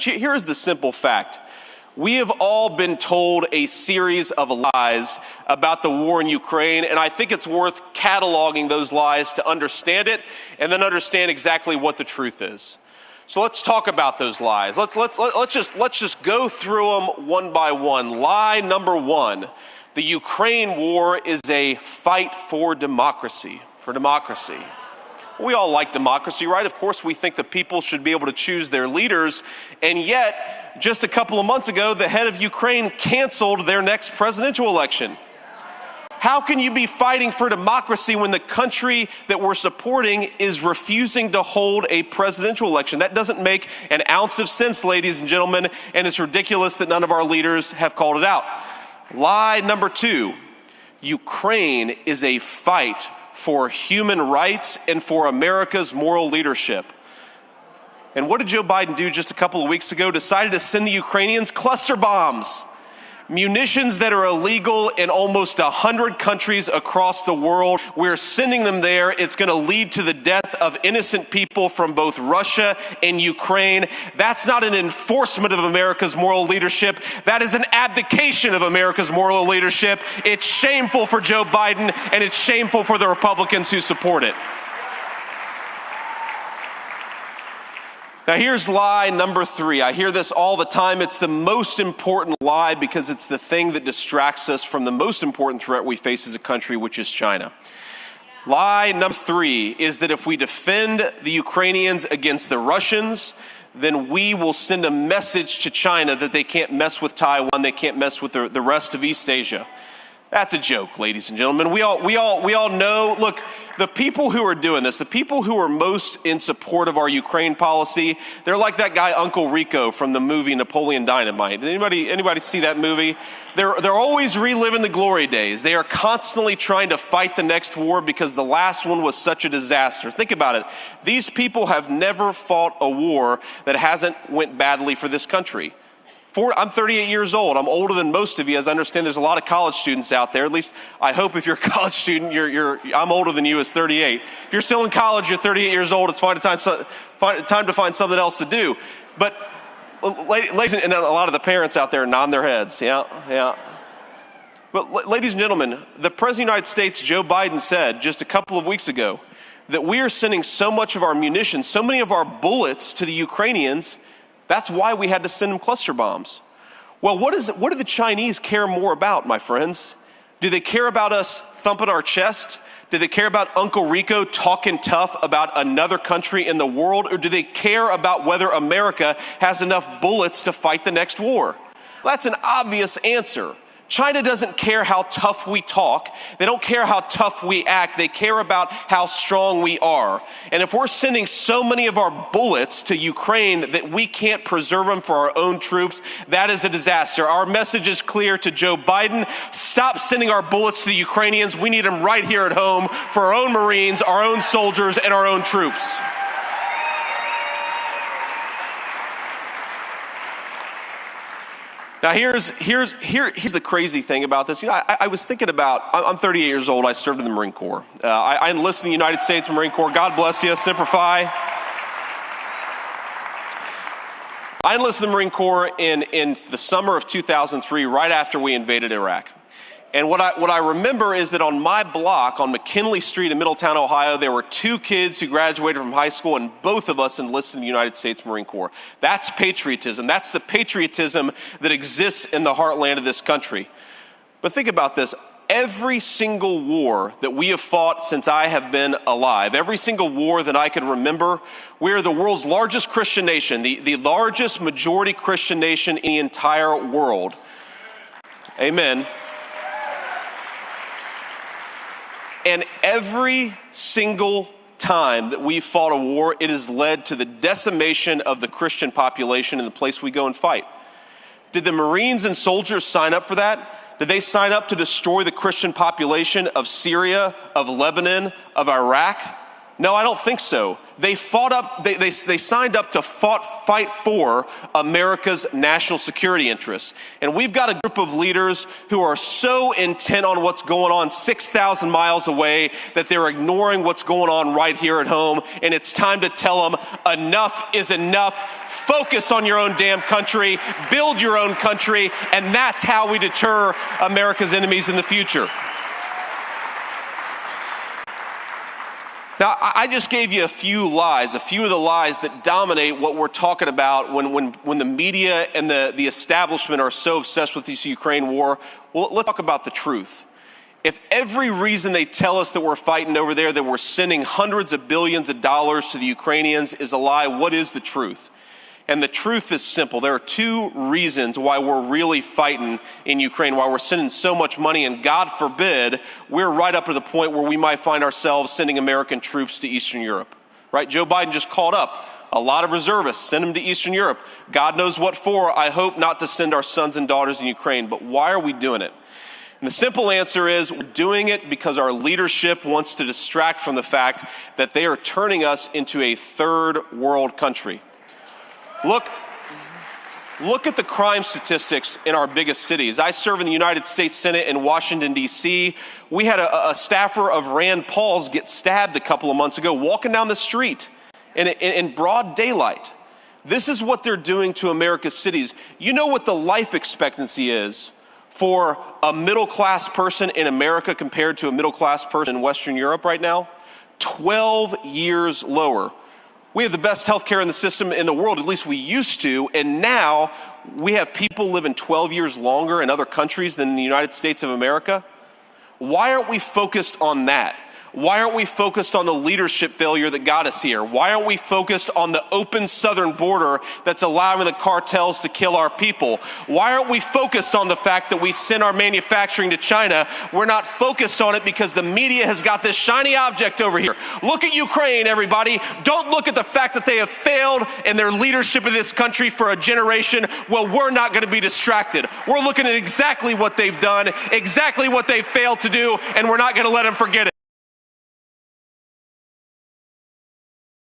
Here is the simple fact. We have all been told a series of lies about the war in Ukraine, and I think it's worth cataloging those lies to understand it and then understand exactly what the truth is. So let's talk about those lies. Let's just go through them one by one. Lie number one: the Ukraine war is a fight for democracy. We all like democracy, right? Of course, we think the people should be able to choose their leaders. And yet, just a couple of months ago, the head of Ukraine canceled their next presidential election. How can you be fighting for democracy when the country that we're supporting is refusing to hold a presidential election? That doesn't make an ounce of sense, ladies and gentlemen, and it's ridiculous that none of our leaders have called it out. Lie number two: Ukraine is a fight for human rights and for America's moral leadership. And what did Joe Biden do just a couple of weeks ago? Decided to send the Ukrainians cluster bombs, munitions that are illegal in almost 100 countries across the world. We're sending them there. It's going to lead to the death of innocent people from both Russia and Ukraine. That's not an enforcement of America's moral leadership. That is an abdication of America's moral leadership. It's shameful for Joe Biden, and it's shameful for the Republicans who support it. Now here's lie number three. I hear this all the time. It's the most important lie because it's the thing that distracts us from the most important threat we face as a country, which is China. Lie number three is that if we defend the Ukrainians against the Russians, then we will send a message to China that they can't mess with Taiwan, they can't mess with the rest of East Asia. That's a joke, ladies and gentlemen. We all know, look, the people who are doing this, the people who are most in support of our Ukraine policy, they're like that guy Uncle Rico from the movie Napoleon Dynamite. Did anybody see that movie? They're always reliving the glory days. They are constantly trying to fight the next war because the last one was such a disaster. Think about it. These people have never fought a war that hasn't went badly for this country. I'm 38 years old. I'm older than most of you. As I understand, there's a lot of college students out there. At least I hope if you're a college student, I'm older than you as 38. If you're still in college, you're 38 years old, it's time to find something else to do. But ladies and a lot of the parents out there nod their heads. Yeah. But ladies and gentlemen, the President of the United States, Joe Biden, said just a couple of weeks ago that we are sending so much of our munitions, so many of our bullets to the Ukrainians. That's why we had to send them cluster bombs. Well, what do the Chinese care more about, my friends? Do they care about us thumping our chest? Do they care about Uncle Rico talking tough about another country in the world? Or do they care about whether America has enough bullets to fight the next war? Well, that's an obvious answer. China doesn't care how tough we talk. They don't care how tough we act. They care about how strong we are. And if we're sending so many of our bullets to Ukraine that we can't preserve them for our own troops, that is a disaster. Our message is clear to Joe Biden. Stop sending our bullets to the Ukrainians. We need them right here at home for our own Marines, our own soldiers, and our own troops. Now, here's the crazy thing about this. I was thinking about, I'm 38 years old. I served in the Marine Corps. I enlisted in the United States Marine Corps. God bless you. Semper Fi. I enlisted in the Marine Corps in the summer of 2003, right after we invaded Iraq. And what I remember is that on my block, on McKinley Street in Middletown, Ohio, there were two kids who graduated from high school, and both of us enlisted in the United States Marine Corps. That's patriotism. That's the patriotism that exists in the heartland of this country. But think about this. Every single war that we have fought since I have been alive, every single war that I can remember, we are the world's largest Christian nation, the largest majority Christian nation in the entire world. Amen. And every single time that we've fought a war, it has led to the decimation of the Christian population in the place we go and fight. Did the Marines and soldiers sign up for that? Did they sign up to destroy the Christian population of Syria, of Lebanon, of Iraq? No, I don't think so. They signed up to fight for America's national security interests. And we've got a group of leaders who are so intent on what's going on 6,000 miles away that they're ignoring what's going on right here at home. And it's time to tell them enough is enough. Focus on your own damn country, build your own country, and that's how we deter America's enemies in the future. Now, I just gave you a few of the lies that dominate what we're talking about when the media and the establishment are so obsessed with this Ukraine war. Well, let's talk about the truth. If every reason they tell us that we're fighting over there, that we're sending hundreds of billions of dollars to the Ukrainians is a lie, what is the truth? And the truth is simple. There are two reasons why we're really fighting in Ukraine, why we're sending so much money, and God forbid, we're right up to the point where we might find ourselves sending American troops to Eastern Europe. Right? Joe Biden just called up a lot of reservists, send them to Eastern Europe. God knows what for. I hope not to send our sons and daughters in Ukraine. But why are we doing it? And the simple answer is we're doing it because our leadership wants to distract from the fact that they are turning us into a third world country. Look at the crime statistics in our biggest cities. I serve in the United States Senate in Washington, D.C. We had a staffer of Rand Paul's get stabbed a couple of months ago walking down the street in broad daylight. This is what they're doing to America's cities. You know what the life expectancy is for a middle-class person in America compared to a middle-class person in Western Europe right now? 12 years lower. We have the best healthcare in the system in the world, at least we used to, and now we have people living 12 years longer in other countries than in the United States of America. Why aren't we focused on that? Why aren't we focused on the leadership failure that got us here? Why aren't we focused on the open southern border that's allowing the cartels to kill our people? Why aren't we focused on the fact that we send our manufacturing to China? We're not focused on it because the media has got this shiny object over here. Look at Ukraine, everybody. Don't look at the fact that they have failed in their leadership of this country for a generation. Well, we're not going to be distracted. We're looking at exactly what they've done, exactly what they've failed to do, and we're not going to let them forget it.